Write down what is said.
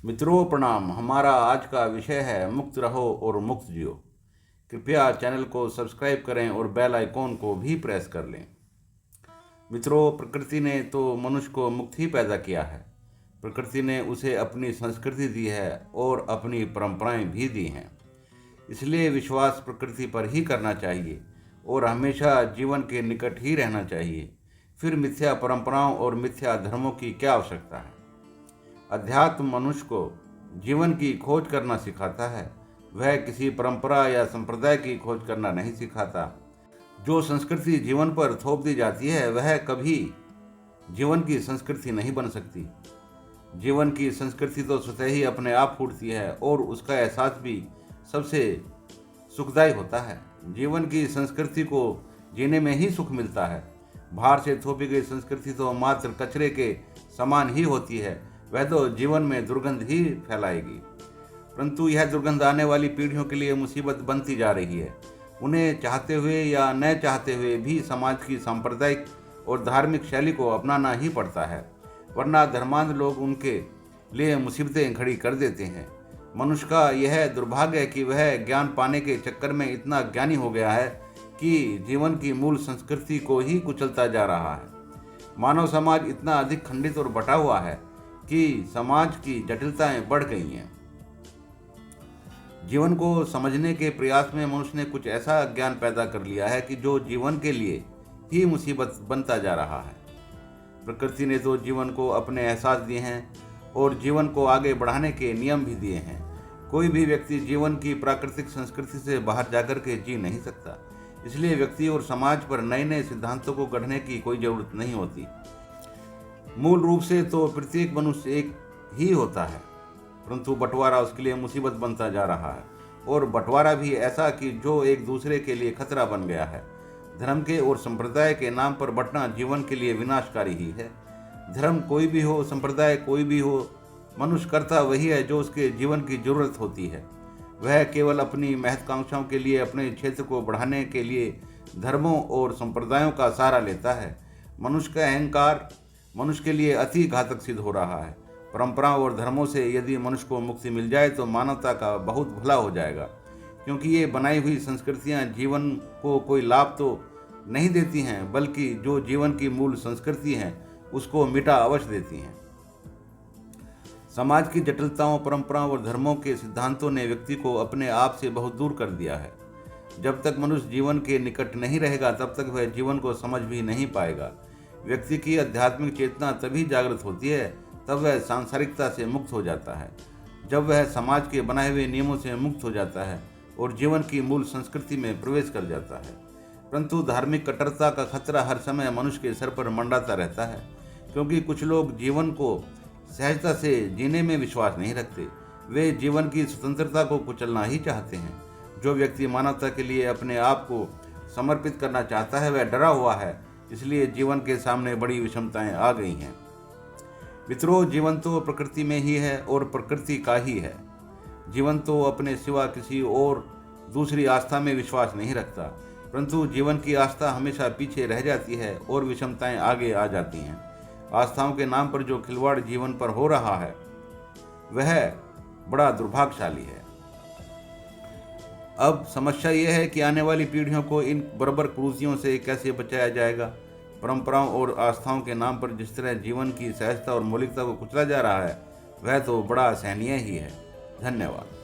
मित्रों प्रणाम। हमारा आज का विषय है मुक्त रहो और मुक्त जियो। कृपया चैनल को सब्सक्राइब करें और बेल आइकॉन को भी प्रेस कर लें। मित्रों, प्रकृति ने तो मनुष्य को मुक्त ही पैदा किया है। प्रकृति ने उसे अपनी संस्कृति दी है और अपनी परंपराएं भी दी हैं। इसलिए विश्वास प्रकृति पर ही करना चाहिए और हमेशा जीवन के निकट ही रहना चाहिए। फिर मिथ्या परंपराओं और मिथ्या धर्मों की क्या आवश्यकता है। अध्यात्म मनुष्य को जीवन की खोज करना सिखाता है, वह किसी परंपरा या संप्रदाय की खोज करना नहीं सिखाता। जो संस्कृति जीवन पर थोप दी जाती है वह कभी जीवन की संस्कृति नहीं बन सकती। जीवन की संस्कृति तो स्वतः ही अपने आप फूटती है और उसका एहसास भी सबसे सुखदायी होता है। जीवन की संस्कृति को जीने में ही सुख मिलता है। बाहर से थोपी गई संस्कृति तो मात्र कचरे के समान ही होती है, वह तो जीवन में दुर्गंध ही फैलाएगी। परंतु यह दुर्गंध आने वाली पीढ़ियों के लिए मुसीबत बनती जा रही है। उन्हें चाहते हुए या न चाहते हुए भी समाज की सांप्रदायिक और धार्मिक शैली को अपनाना ही पड़ता है, वरना धर्मांध लोग उनके लिए मुसीबतें खड़ी कर देते हैं। मनुष्य का यह दुर्भाग्य है कि वह ज्ञान पाने के चक्कर में इतना ज्ञानी हो गया है कि जीवन की मूल संस्कृति को ही कुचलता जा रहा है। मानव समाज इतना अधिक खंडित और बटा हुआ है कि समाज की जटिलताएं बढ़ गई हैं। जीवन को समझने के प्रयास में मनुष्य ने कुछ ऐसा ज्ञान पैदा कर लिया है कि जो जीवन के लिए ही मुसीबत बनता जा रहा है। प्रकृति ने तो जीवन को अपने एहसास दिए हैं और जीवन को आगे बढ़ाने के नियम भी दिए हैं। कोई भी व्यक्ति जीवन की प्राकृतिक संस्कृति से बाहर जाकर के जी नहीं सकता। इसलिए व्यक्ति और समाज पर नए नए सिद्धांतों को गढ़ने की कोई जरूरत नहीं होती। मूल रूप से तो प्रत्येक मनुष्य एक ही होता है, परंतु बंटवारा उसके लिए मुसीबत बनता जा रहा है, और बंटवारा भी ऐसा कि जो एक दूसरे के लिए खतरा बन गया है। धर्म के और संप्रदाय के नाम पर बंटना जीवन के लिए विनाशकारी ही है। धर्म कोई भी हो, संप्रदाय कोई भी हो, मनुष्य करता वही है जो उसके जीवन की जरूरत होती है। वह केवल अपनी महत्वाकांक्षाओं के लिए, अपने क्षेत्र को बढ़ाने के लिए धर्मों और संप्रदायों का सहारा लेता है। मनुष्य का अहंकार मनुष्य के लिए अति घातक सिद्ध हो रहा है। परंपराओं और धर्मों से यदि मनुष्य को मुक्ति मिल जाए तो मानवता का बहुत भला हो जाएगा, क्योंकि ये बनाई हुई संस्कृतियां जीवन को कोई लाभ तो नहीं देती हैं, बल्कि जो जीवन की मूल संस्कृति है उसको मिटा अवश्य देती हैं। समाज की जटिलताओं, परंपराओं और धर्मों के सिद्धांतों ने व्यक्ति को अपने आप से बहुत दूर कर दिया है। जब तक मनुष्य जीवन के निकट नहीं रहेगा तब तक वह जीवन को समझ भी नहीं पाएगा। व्यक्ति की आध्यात्मिक चेतना तभी जागृत होती है तब वह सांसारिकता से मुक्त हो जाता है, जब वह समाज के बनाए हुए नियमों से मुक्त हो जाता है और जीवन की मूल संस्कृति में प्रवेश कर जाता है। परंतु धार्मिक कट्टरता का खतरा हर समय मनुष्य के सर पर मंडराता रहता है, क्योंकि कुछ लोग जीवन को सहजता से जीने में विश्वास नहीं रखते। वे जीवन की स्वतंत्रता को कुचलना ही चाहते हैं। जो व्यक्ति मानवता के लिए अपने आप को समर्पित करना चाहता है वह डरा हुआ है, इसलिए जीवन के सामने बड़ी विषमताएं आ गई हैं। मित्रों, जीवन तो प्रकृति में ही है और प्रकृति का ही है। जीवन तो अपने सिवा किसी और दूसरी आस्था में विश्वास नहीं रखता, परंतु जीवन की आस्था हमेशा पीछे रह जाती है और विषमताएं आगे आ जाती हैं। आस्थाओं के नाम पर जो खिलवाड़ जीवन पर हो रहा है वह बड़ा दुर्भाग्यशाली है। अब समस्या यह है कि आने वाली पीढ़ियों को इन बर्बर कुरीतियों से कैसे बचाया जाएगा। परंपराओं और आस्थाओं के नाम पर जिस तरह जीवन की सहजता और मौलिकता को कुचला जा रहा है वह तो बड़ा असहनीय ही है। धन्यवाद।